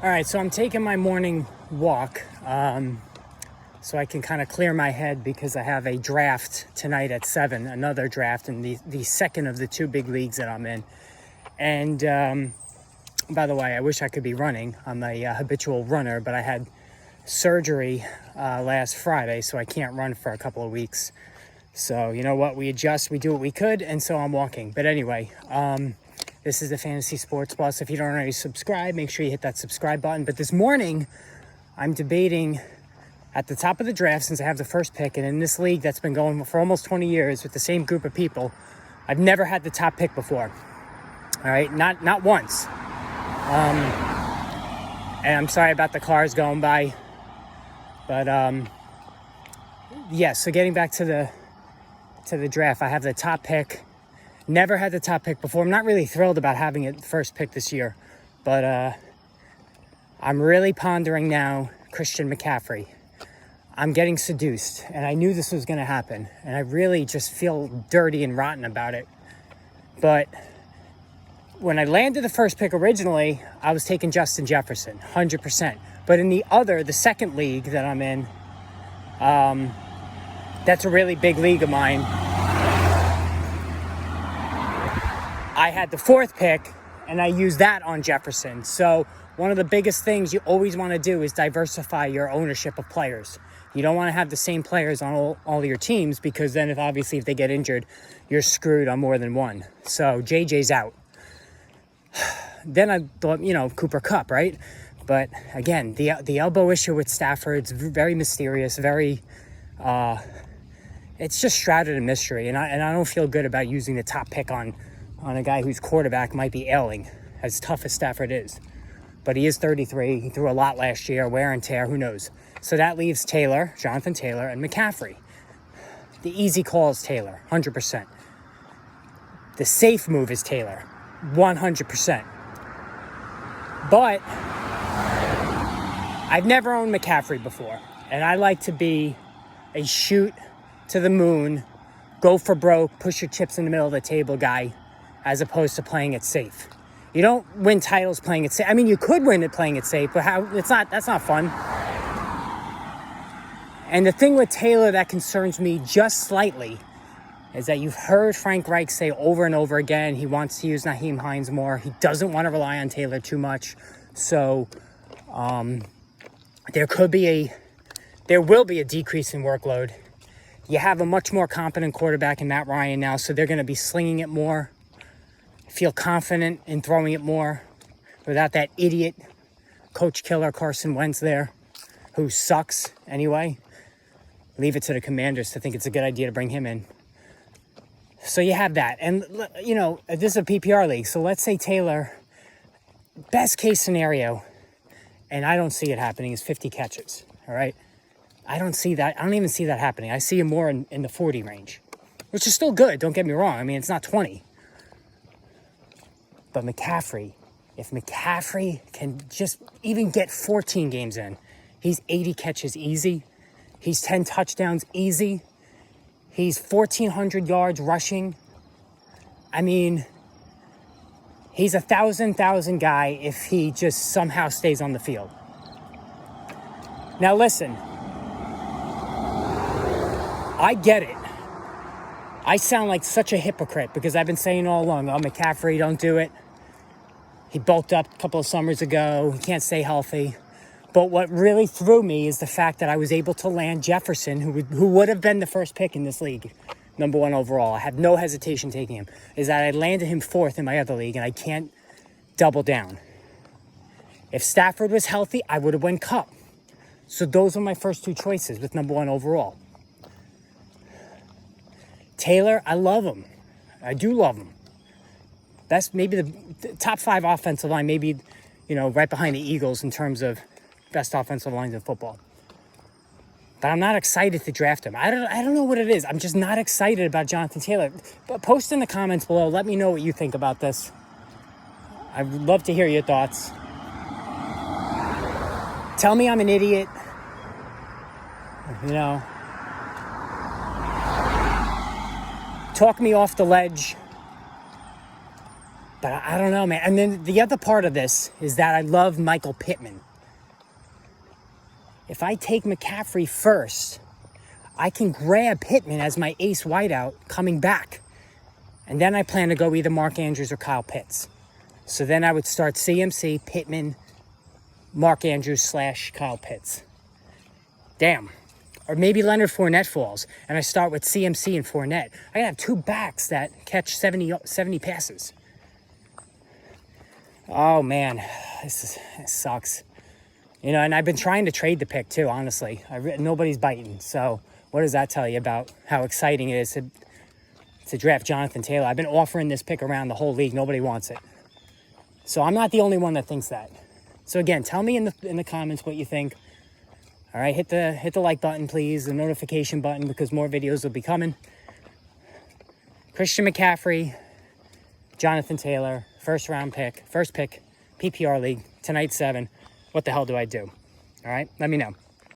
All right, so I'm taking my morning walk so I can kind of clear my head because I have a draft tonight at 7, another draft in the second of the two big leagues that I'm in. And by the way, I wish I could be running. I'm a habitual runner, but I had surgery last Friday, so I can't run for a couple of weeks. So you know what? We adjust, we do what we could, and so I'm walking. But anyway, this is the Fantasy Sports Plus. If you don't already subscribe, make sure you hit that subscribe button. But this morning, I'm debating at the top of the draft since I have the first pick. And in this league that's been going for almost 20 years with the same group of people, I've never had the top pick before. All right, not once. And I'm sorry about the cars going by. But yeah, so getting back to the draft, I have the top pick. Never had the top pick before. I'm not really thrilled about having it first pick this year, but I'm really pondering now Christian McCaffrey. I'm getting seduced, and I knew this was going to happen, and I really just feel dirty and rotten about it. But when I landed the first pick originally, I was taking Justin Jefferson, 100%. But in the second league that I'm in, that's a really big league of mine. I had the fourth pick, and I used that on Jefferson. So one of the biggest things you always want to do is diversify your ownership of players. You don't want to have the same players on all of your teams because then if they get injured, you're screwed on more than one. So JJ's out. Then I thought, Cooper Kupp, right? But again, the elbow issue with Stafford's very mysterious, very... it's just shrouded in mystery, and I don't feel good about using the top pick on a guy whose quarterback might be ailing, as tough as Stafford is. But he is 33. He threw a lot last year, wear and tear, who knows? So that leaves Taylor, Jonathan Taylor, and McCaffrey. The easy call is Taylor, 100%. The safe move is Taylor, 100%. But I've never owned McCaffrey before, and I like to be a shoot to the moon, go for broke, push your chips in the middle of the table guy, as opposed to playing it safe. You don't win titles playing it safe. I mean, you could win it playing it safe, but that's not fun. And the thing with Taylor that concerns me just slightly is that you've heard Frank Reich say over and over again he wants to use Nyheim Hines more. He doesn't want to rely on Taylor too much. So there will be a decrease in workload. You have a much more competent quarterback in Matt Ryan now, so they're going to be slinging it more. Feel confident in throwing it more without that idiot coach killer Carson Wentz there, who sucks anyway. Leave it to the Commanders to think it's a good idea to bring him in. So you have that. And, this is a PPR league, so let's say Taylor, best case scenario, and I don't see it happening, is 50 catches, all right? I don't see that. I don't even see that happening. I see him more in the 40 range, which is still good. Don't get me wrong. I mean, it's not 20. But McCaffrey, if McCaffrey can just even get 14 games in, he's 80 catches easy. He's 10 touchdowns easy. He's 1,400 yards rushing. I mean, he's a 1,000 guy if he just somehow stays on the field. Now listen, I get it. I sound like such a hypocrite because I've been saying all along, McCaffrey, don't do it. He bulked up a couple of summers ago. He can't stay healthy. But what really threw me is the fact that I was able to land Jefferson, who would have been the first pick in this league, number 1 overall. I have no hesitation taking him. Is that I landed him 4th in my other league, and I can't double down. If Stafford was healthy, I would have went Kupp. So those are my first 2 choices with number 1 overall. Taylor, I love him. I do love him. That's maybe the top 5 offensive line, maybe, right behind the Eagles in terms of best offensive lines in football. But I'm not excited to draft him. I don't know what it is. I'm just not excited about Jonathan Taylor. But post in the comments below. Let me know what you think about this. I would love to hear your thoughts. Tell me I'm an idiot. Talk me off the ledge. But I don't know, man. And then the other part of this is that I love Michael Pittman. If I take McCaffrey first, I can grab Pittman as my ace wideout coming back. And then I plan to go either Mark Andrews or Kyle Pitts. So then I would start CMC, Pittman, Mark Andrews / Kyle Pitts. Damn. Or maybe Leonard Fournette falls, and I start with CMC and Fournette. I have two backs that catch 70 passes. Oh, man. This sucks. You know, and I've been trying to trade the pick, too, honestly. Nobody's biting. So what does that tell you about how exciting it is to draft Jonathan Taylor? I've been offering this pick around the whole league. Nobody wants it. So I'm not the only one that thinks that. So, again, tell me in the comments what you think. All right, hit the like button, please, the notification button, because more videos will be coming. Christian McCaffrey, Jonathan Taylor, first pick, PPR league, tonight 7. What the hell do I do? All right, let me know.